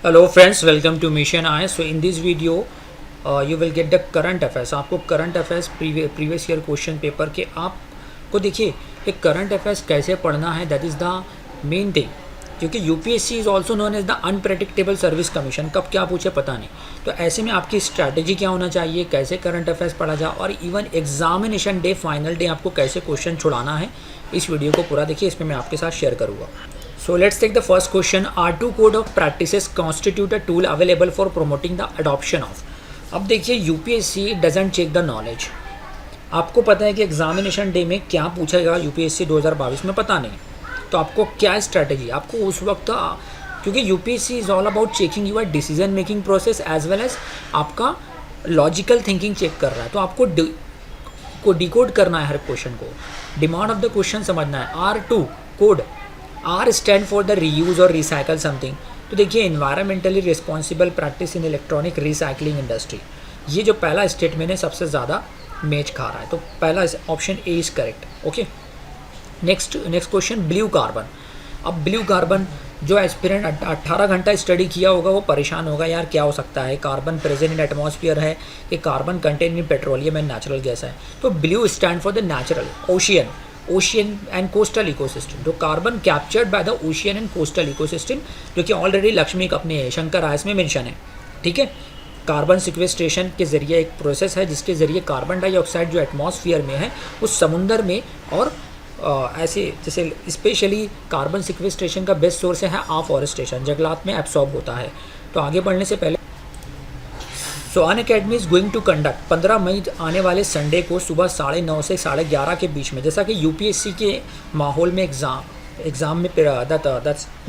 Hello friends, welcome to Mission I. So in this video, you will get the current affairs. आपको current affairs previous year question paper के आपको देखिए एक current affairs कैसे पढ़ना है, that is the main thing. क्योंकि UPSC is also known as the unpredictable service commission, कब क्या पूछे पता नहीं. तो ऐसे में आपकी स्ट्रैटेजी क्या होना चाहिए, कैसे करंट अफेयर्स पढ़ा जाए और even examination day final day आपको कैसे क्वेश्चन छुड़ाना है, इस वीडियो को पूरा देखिए, इसमें मैं आपके साथ शेयर करूँगा. So let's take the first question. R2 code of practices constitute a tool available for promoting the adoption of. अब देखिए UPSC doesn't check the knowledge. आपको पता है कि एग्जामिनेशन डे में क्या पूछेगा यूपीएससी 2022 में, पता नहीं. तो आपको क्या स्ट्रैटेजी आपको उस वक्त, क्योंकि UPSC is all about checking your decision making process as well as आपका लॉजिकल थिंकिंग चेक कर रहा है. तो आपको डिकोड करना है हर क्वेश्चन को, डिमांड ऑफ द क्वेश्चन समझना है. R2 code, R stand for the reuse और रिसाइकल समथिंग. तो देखिए environmentally responsible practice in electronic recycling industry, ये जो पहला स्टेटमेंट है सबसे ज़्यादा मैच खा रहा है. तो पहला option A is correct. Okay, next question, blue carbon. अब ब्लू कार्बन जो एस्पिरेंट 18 घंटा स्टडी किया होगा वो परेशान होगा, यार क्या हो सकता है, कार्बन प्रेजेंट इन एटमॉस्फेयर है कि carbon contain in petroleum and natural gas है. तो blue stand for the natural ocean and coastal ecosystem. जो carbon captured by the ocean and coastal ecosystem, जो कि ऑलरेडी लक्ष्मी अपने शंकर आयस में मेंशन है. ठीक है, कार्बन सिक्वेस्ट्रेशन के जरिए एक प्रोसेस है जिसके ज़रिए कार्बन डाइऑक्साइड जो एटमॉस्फेयर में है उस समुंदर में और ऐसे जैसे स्पेशली कार्बन सिक्वेस्ट्रेशन का बेस्ट सोर्स है आफ्फॉरेस्टेशन, जंगलात में एब्सॉर्ब होता है. तो आगे बढ़ने से पहले, so Unacademy is going to conduct 15 May आने वाले संडे को सुबह 9:30 से 11:30 के बीच में, जैसा कि यूपीएससी के माहौल में एग्ज़ाम में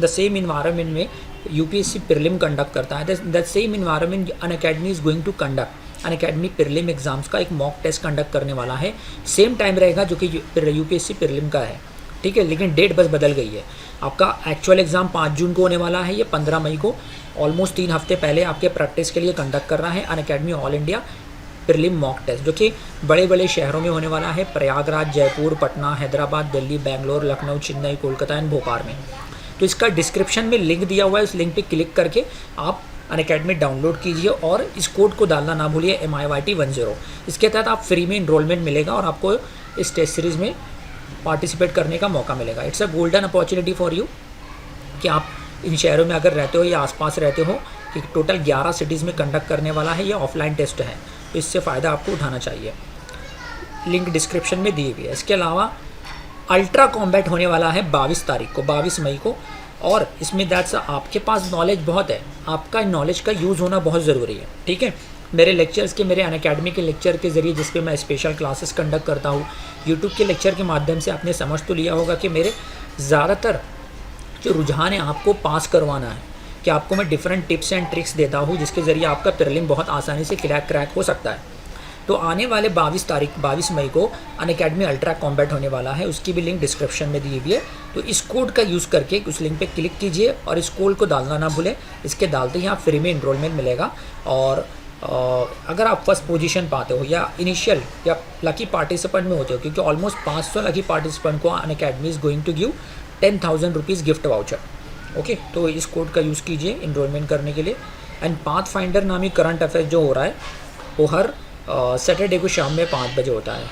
द सेम इन्वायरमेंट में यूपीएससी प्रीलिम कंडक्ट करता है. The same environment Unacademy is going to conduct Unacademy prelim exams का एक मॉक टेस्ट कंडक्ट करने वाला है. सेम टाइम रहेगा जो कि यूपीएससी प्रीलिम का है. ठीक है, लेकिन डेट बस बदल गई है. आपका एक्चुअल एग्ज़ाम 5 जून को होने वाला है, ये 15 मई को ऑलमोस्ट 3 हफ्ते पहले आपके प्रैक्टिस के लिए कंडक्ट कर रहा है Unacademy all India prelim mock test, जो कि बड़े बड़े शहरों में होने वाला है, प्रयागराज, जयपुर, पटना, हैदराबाद, दिल्ली, बेंगलोर, लखनऊ, चेन्नई, कोलकाता एंड भोपाल में. तो इसका डिस्क्रिप्शन में लिंक दिया हुआ है, उस लिंक पे क्लिक करके आप अनअकैडमी डाउनलोड कीजिए और इस कोड को डालना ना भूलिए, MIYT10. इसके तहत आप फ्री में इनरोलमेंट मिलेगा और आपको इस टेस्ट सीरीज़ में पार्टिसिपेट करने का मौका मिलेगा. It's a golden opportunity for you कि आप इन शहरों में अगर रहते हो या आसपास रहते हो, कि टोटल 11 सिटीज़ में कंडक्ट करने वाला है. ये ऑफलाइन टेस्ट है, तो इससे फ़ायदा आपको उठाना चाहिए. लिंक डिस्क्रिप्शन में दिए हुए है. इसके अलावा अल्ट्रा कॉम्बैट होने वाला है 22 तारीख को, 22 मई को, और इसमें दैट्स आपके पास नॉलेज बहुत है, आपका नॉलेज का यूज़ होना बहुत ज़रूरी है. ठीक है, मेरे लेक्चर्स के, मेरे अनअकैडमी के लेक्चर के ज़रिए जिस पे मैं स्पेशल क्लासेस कंडक्ट करता हूँ, यूट्यूब के लेक्चर के माध्यम से आपने समझ तो लिया होगा कि मेरे ज़्यादातर जो रुझान है आपको पास करवाना है, कि आपको मैं डिफरेंट टिप्स एंड ट्रिक्स देता हूँ जिसके ज़रिए आपका प्रीलिम बहुत आसानी से क्रैक हो सकता है. तो आने वाले 22 मई को अनअकैडमी अल्ट्रा कॉम्बैट होने वाला है, उसकी भी लिंक डिस्क्रिप्शन में दी हुई है. तो इस कोड का यूज़ करके उस लिंक पे क्लिक कीजिए और इस कोड को डालना ना भूलें. इसके डालते ही आप फ्री में इनरोलमेंट मिलेगा. और अगर आप फर्स्ट पोजीशन पाते हो या इनिशियल या लकी पार्टिसिपेंट में होते हो, क्योंकि ऑलमोस्ट 500 लकी पार्टिसिपेंट को Unacademy is going to give 10,000 rupees gift voucher. Okay, तो इस कोड का यूज़ कीजिए इनरोलमेंट करने के लिए. एंड पाथफाइंडर नामी करंट अफेयर जो हो रहा है वो हर सैटरडे को शाम में 5 बजे होता है.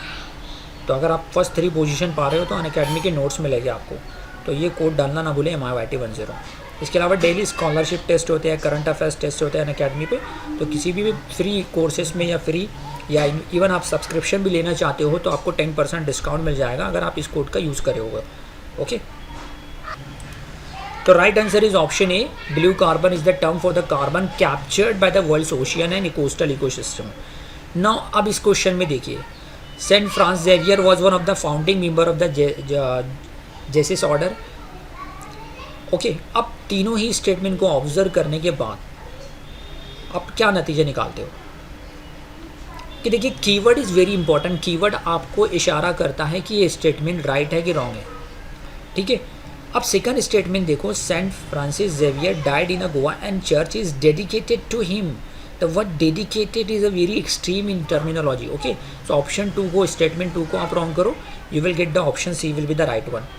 तो अगर आप फर्स्ट 3 पोजीशन पा रहे हो तो अनअकैडमी के नोट्स मिलेंगे आपको. तो ये कोड डालना ना भूलें, MIYT10. इसके अलावा डेली स्कॉलरशिप टेस्ट होते हैं, करंट अफेयर्स टेस्ट होते हैं अनअकैडमी पे. तो किसी भी फ्री कोर्सेज में या इवन आप सब्सक्रिप्शन भी लेना चाहते हो तो आपको 10% डिस्काउंट मिल जाएगा अगर आप इस कोड का यूज़ करे होगा. ओके, तो right answer is option A. Blue carbon is the term for the carbon captured by the world's ocean and coastal ecosystem. Now अब इस क्वेश्चन में देखिए, saint Francis Xavier was one of the founding member of the जेसिस order. Okay, अब तीनों ही statement को observe करने के बाद आप क्या नतीजे निकालते हो, कि देखिए keyword is very important. Keyword आपको इशारा करता है कि ये स्टेटमेंट राइट है कि रॉन्ग है. ठीक है, अब सेकंड स्टेटमेंट देखो, saint Francis Xavier died in a Goa and church is dedicated to him. The word dedicated is a very extreme in terminology. Okay, so option 2 को, statement 2 को आप wrong करो, you will get the option C will be the right one.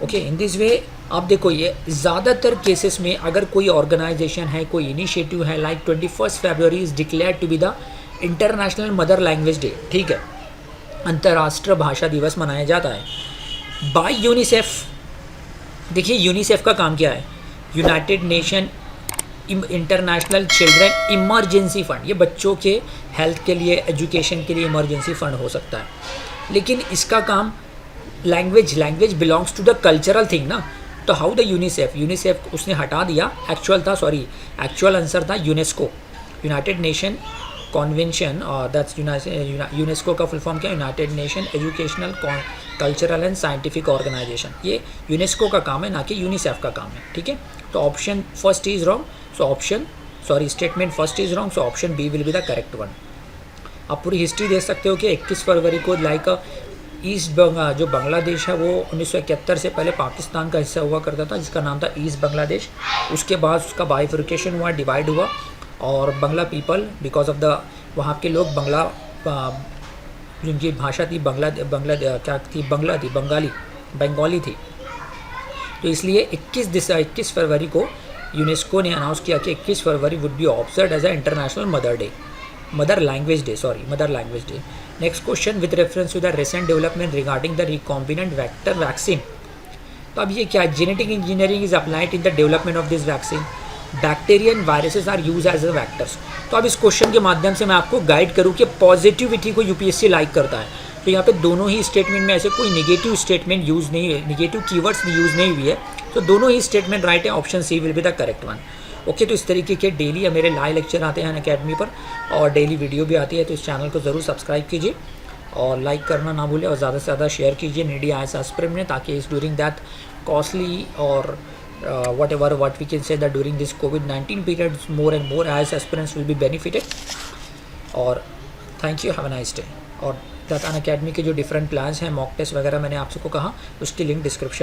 Okay, in this way आप देखो ये ज़्यादातर cases में अगर कोई ऑर्गेनाइजेशन है, कोई इनिशिएटिव है, like 21 February is declare to be the international mother language day, ठीक है, अंतर्राष्ट्रीय भाषा दिवस मनाया जाता है बाय यूनिसेफ। देखिए यूनिसेफ का काम क्या है, United nation international children emergency fund, ये बच्चों के हेल्थ के लिए, एजुकेशन के लिए इमरजेंसी फंड हो सकता है, लेकिन इसका काम language belongs to the cultural thing ना। तो हाउ द यूनिसेफ उसने हटा दिया, एक्चुअल आंसर था यूनेस्को, यूनाइटेड नेशन कॉन्वेंशन, और दैट्स यूनेस्को का फुल फॉर्म क्या है, United Nation educational cultural and scientific organization. ये यूनेस्को का काम है, ना कि यूनिसेफ का काम है, ठीक है। तो option first is wrong, so statement first is wrong, so option B will be the correct one. आप पूरी हिस्ट्री देख सकते हो कि 21 फरवरी को लाइक जो बांग्लादेश है वो 1971 से पहले पाकिस्तान का हिस्सा हुआ करता था, जिसका नाम था ईस्ट बांग्लादेश। उसके बाद उसका बाइफर्केशन हुआ, डिवाइड हुआ, और Bangla people because of the वहाँ के लोग बांग्ला, जिनकी भाषा थी बंगाली थी। तो इसलिए 21 फरवरी को यूनेस्को ने अनाउंस किया कि 21 फरवरी would be observe as a international mother language day. Next question, with reference to the recent development regarding the recombinant vector vaccine. तो अब ये क्या है, genetic engineering is applied in the development of this vaccine, bacteria and viruses are use as a vectors. तो अब इस question के माध्यम से मैं आपको गाइड करूँ कि पॉजिटिविटी को यूपीएससी लाइक करता है। तो यहाँ पे दोनों ही स्टेटमेंट में ऐसे कोई निगेटिव स्टेटमेंट यूज़ नहीं है, निगेटिव कीवर्ड्स यूज़ नहीं हुई है, तो दोनों ही स्टेटमेंट राइट है, option C will be the correct one. Okay, तो इस तरीके के डेली मेरे लाइव लेक्चर आते हैं अनअकैडमी पर, और डेली वीडियो भी आती है, तो इस चैनल को ज़रूर सब्सक्राइब कीजिए और लाइक करना ना भूलें, और ज़्यादा से ज़्यादा शेयर कीजिए नीडी आईएएस एस्पिरेंट में, ताकि इस ड्यूरिंग दैट कॉस्टली और what we can say that during this COVID-19 period more and more IAS aspirants will be benefited। और thank you, have a nice day. और दैट अनअकैडमी के जो different plans हैं, mock test वगैरह मैंने आपसे को कहा, उसकी लिंक डिस्क्रिप्शन में